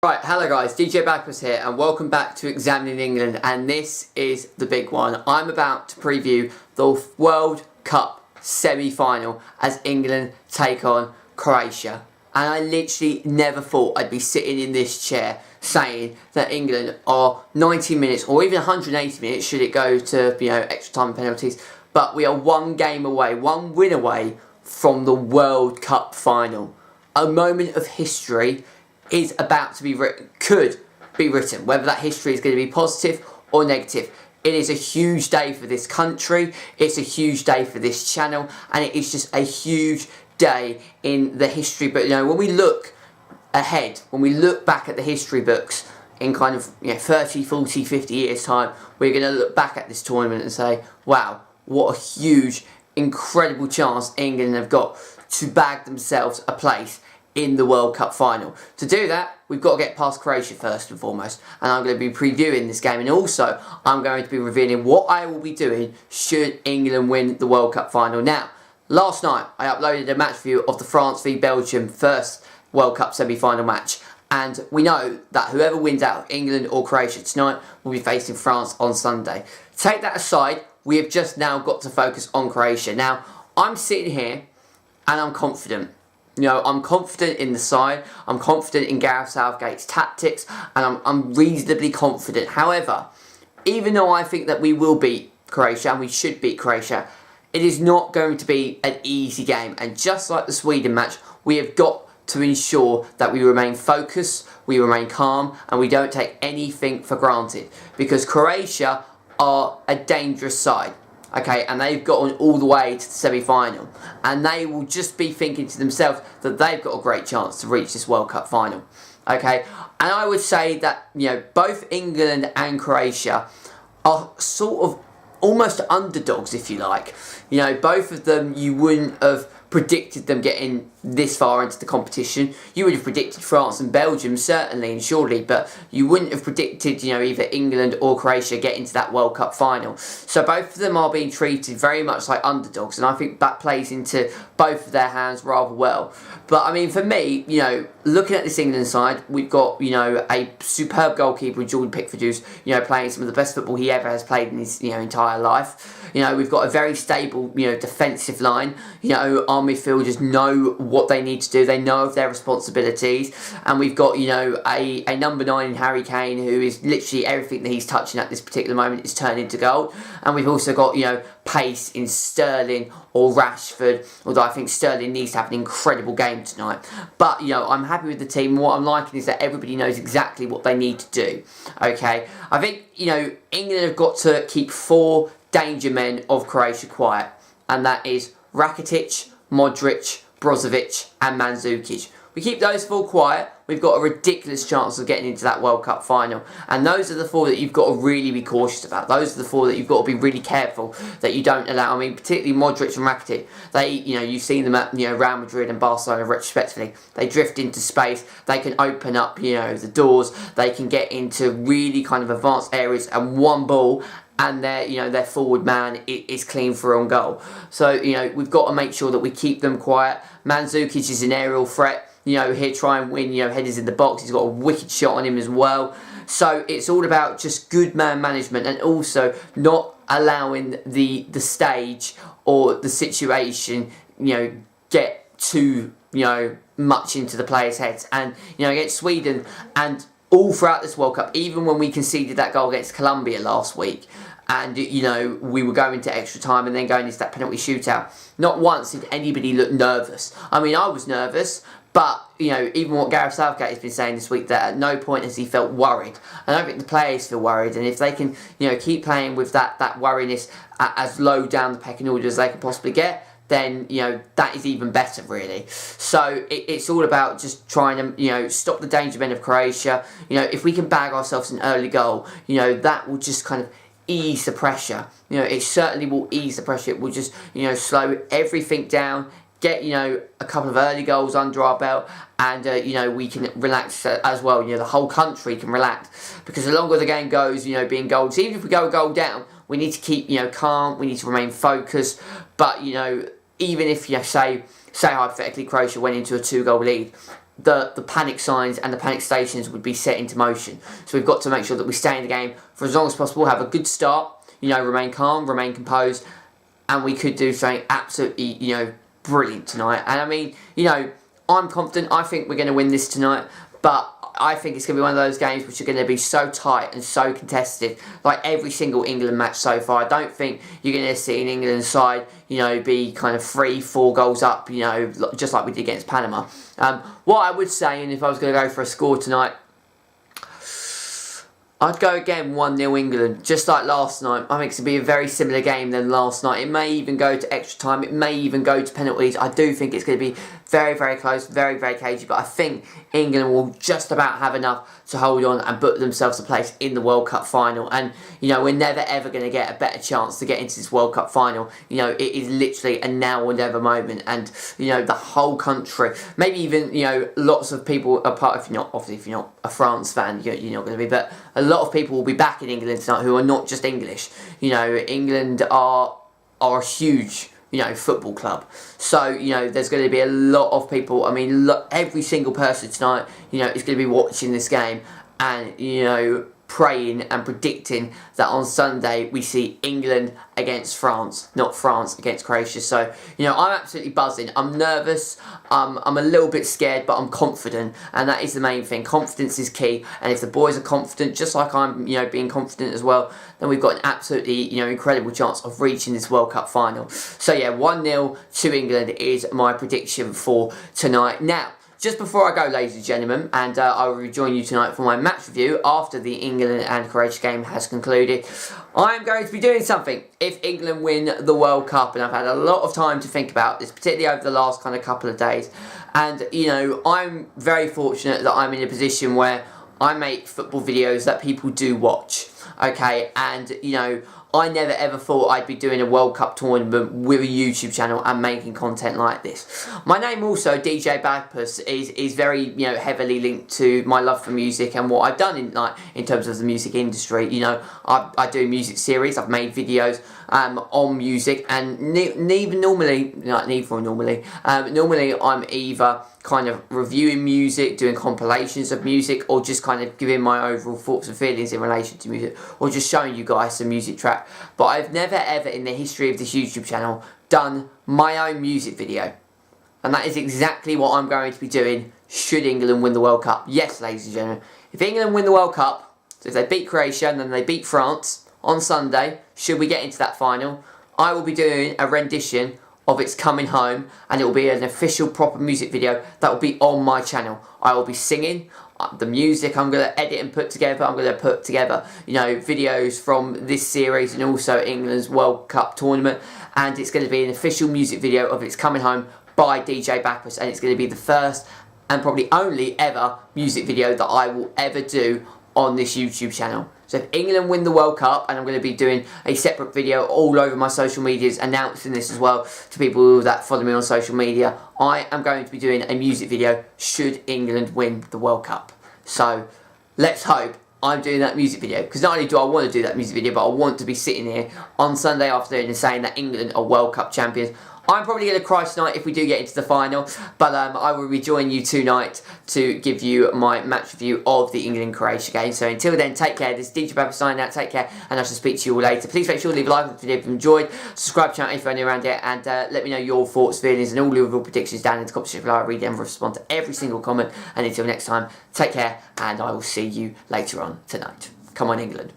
Right, hello guys, DJ Bagpuss here and welcome back to Examining England, and this is the big one. I'm about to preview the World Cup semi-final as England take on Croatia. And I literally never thought I'd be sitting in this chair saying that England are 90 minutes or even 180 minutes should it go to extra time penalties, but we are one game away, one win away from the World Cup final. A moment of history is about to be written, could be written, whether that history is going to be positive or negative. It is a huge day for this country, it's a huge day for this channel, and it is just a huge day in the history. But when we look ahead, when we look back at the history books in kind of 30, 40, 50 years time, we're going to look back at this tournament and say, wow, what a huge, incredible chance England have got to bag themselves a place in the World Cup final. To do that, we've got to get past Croatia first and foremost, and I'm going to be previewing this game, and also I'm going to be revealing what I will be doing should England win the World Cup final. Now, last night I uploaded a match review of the France v Belgium first World Cup semi-final match, and we know that whoever wins out of England or Croatia tonight will be facing France on Sunday. Take that aside, we have just now got to focus on Croatia. Now, I'm sitting here and I'm confident. I'm confident in the side, I'm confident in Gareth Southgate's tactics, and I'm reasonably confident. However, even though I think that we will beat Croatia, and we should beat Croatia, it is not going to be an easy game. And just like the Sweden match, we have got to ensure that we remain focused, we remain calm, and we don't take anything for granted. Because Croatia are a dangerous side. Okay, and they've gotten all the way to the semi-final, and they will just be thinking to themselves that they've got a great chance to reach this World Cup final. Okay, and I would say that both England and Croatia are sort of almost underdogs, if you like. Both of them, you wouldn't have predicted them getting this far into the competition. You would have predicted France and Belgium, certainly and surely, but you wouldn't have predicted, either England or Croatia getting to that World Cup final. So both of them are being treated very much like underdogs, and I think that plays into both of their hands rather well. But I mean, for me, looking at this England side, we've got, a superb goalkeeper, Jordan Pickford, who's, playing some of the best football he ever has played in his, entire life. We've got a very stable, defensive line. Our midfielders know what they need to do. They know of their responsibilities. And we've got, a number 9 in Harry Kane, who is literally everything that he's touching at this particular moment is turned into goal. And we've also got, pace in Sterling or Rashford, although I think Sterling needs to have an incredible game tonight. But, I'm happy with the team. What I'm liking is that everybody knows exactly what they need to do. Okay? I think, England have got to keep 4 danger men of Croatia quiet, and that is Rakitic, Modric, Brozovic and Mandzukic. We keep those 4 quiet, we've got a ridiculous chance of getting into that World Cup final. And those are the 4 that you've got to really be cautious about. Those are the 4 that you've got to be really careful that you don't allow. I mean, particularly Modric and Rakitic. They, you've seen them at, Real Madrid and Barcelona respectively. They drift into space, they can open up, the doors, they can get into really kind of advanced areas, and one ball and their forward man is clean for own goal. So, we've got to make sure that we keep them quiet. Mandzukic is an aerial threat. He'll try and win, headers in the box. He's got a wicked shot on him as well. So it's all about just good man management, and also not allowing the stage or the situation, get too, much into the players' heads. And, against Sweden and all throughout this World Cup, even when we conceded that goal against Colombia last week, and, we were going to extra time and then going into that penalty shootout, not once did anybody look nervous. I mean, I was nervous, but, even what Gareth Southgate has been saying this week, that at no point has he felt worried. I don't think the players feel worried, and if they can, keep playing with that worriness as low down the pecking order as they can possibly get, then, that is even better, really. So, it's all about just trying to, stop the danger men of Croatia. If we can bag ourselves an early goal, that will just kind of ease the pressure. It certainly will ease the pressure. It will just, slow everything down, get, a couple of early goals under our belt, and, we can relax as well. The whole country can relax, because the longer the game goes, being goals, even if we go a goal down, we need to keep, calm, we need to remain focused. But, even if, say hypothetically Croatia went into a 2-goal lead, the panic signs and the panic stations would be set into motion. So we've got to make sure that we stay in the game for as long as possible, have a good start, remain calm, remain composed, and we could do something absolutely, brilliant tonight. And I mean, I'm confident. I think we're going to win this tonight, but I think it's going to be one of those games which are going to be so tight and so contested, like every single England match so far. I don't think you're going to see an England side, be kind of 3-4 goals up, just like we did against Panama. What I would say, and if I was going to go for a score tonight, I'd go again 1-0 England, just like last night. I think it's going to be a very similar game than last night. It may even go to extra time. It may even go to penalties. I do think it's going to be very, very close, very, very cagey. But I think England will just about have enough to hold on and book themselves a place in the World Cup final. And, we're never, ever going to get a better chance to get into this World Cup final. It is literally a now or never moment. And, the whole country, maybe even, lots of people, apart if you're not a France fan, you're not going to be, but a lot of people will be back in England tonight who are not just English. England are a huge, football club. So, there's going to be a lot of people. I mean, every single person tonight, is going to be watching this game and, praying and predicting that on Sunday we see England against France, not France against Croatia. So, I'm absolutely buzzing. I'm nervous. I'm a little bit scared, but I'm confident, and that is the main thing. Confidence is key, and if the boys are confident, just like I'm, being confident as well, then we've got an absolutely, incredible chance of reaching this World Cup final. So yeah, 1-0 to England is my prediction for tonight. Now, just before I go, ladies and gentlemen, and I will rejoin you tonight for my match review after the England and Croatia game has concluded, I am going to be doing something if England win the World Cup, and I've had a lot of time to think about this, particularly over the last kind of couple of days. And, I'm very fortunate that I'm in a position where I make football videos that people do watch, okay, and, I never ever thought I'd be doing a World Cup tournament with a YouTube channel and making content like this. My name also, DJ Bagpuss, is very, heavily linked to my love for music and what I've done in terms of the music industry. I do music series, I've made videos on music, and normally I'm either kind of reviewing music, doing compilations of music, or just kind of giving my overall thoughts and feelings in relation to music, or just showing you guys some music track. But I've never ever in the history of this YouTube channel done my own music video. And that is exactly what I'm going to be doing should England win the World Cup. Yes, ladies and gentlemen, if England win the World Cup, so if they beat Croatia and then they beat France on Sunday, should we get into that final, I will be doing a rendition of It's Coming Home, and it will be an official proper music video that will be on my channel. I will be singing the music. I'm going to edit and put together. I'm going to put together, videos from this series and also England's World Cup tournament, and it's going to be an official music video of It's Coming Home by DJ Bagpuss, and it's going to be the first and probably only ever music video that I will ever do on this YouTube channel. So if England win the World Cup, and I'm going to be doing a separate video all over my social medias announcing this as well to people that follow me on social media, I am going to be doing a music video should England win the World Cup. So let's hope I'm doing that music video, because not only do I want to do that music video, but I want to be sitting here on Sunday afternoon and saying that England are World Cup champions. I'm probably going to cry tonight if we do get into the final, but I will rejoin you tonight to give you my match review of the England-Croatia game. So until then, take care. This is DJ Bagpuss signing out. Take care, and I shall speak to you all later. Please make sure to leave a like on the video if you enjoyed. Subscribe to the channel if you're new around here, and let me know your thoughts, feelings, and all your predictions down in the comment section below. I read them and respond to every single comment. And until next time, take care, and I will see you later on tonight. Come on, England.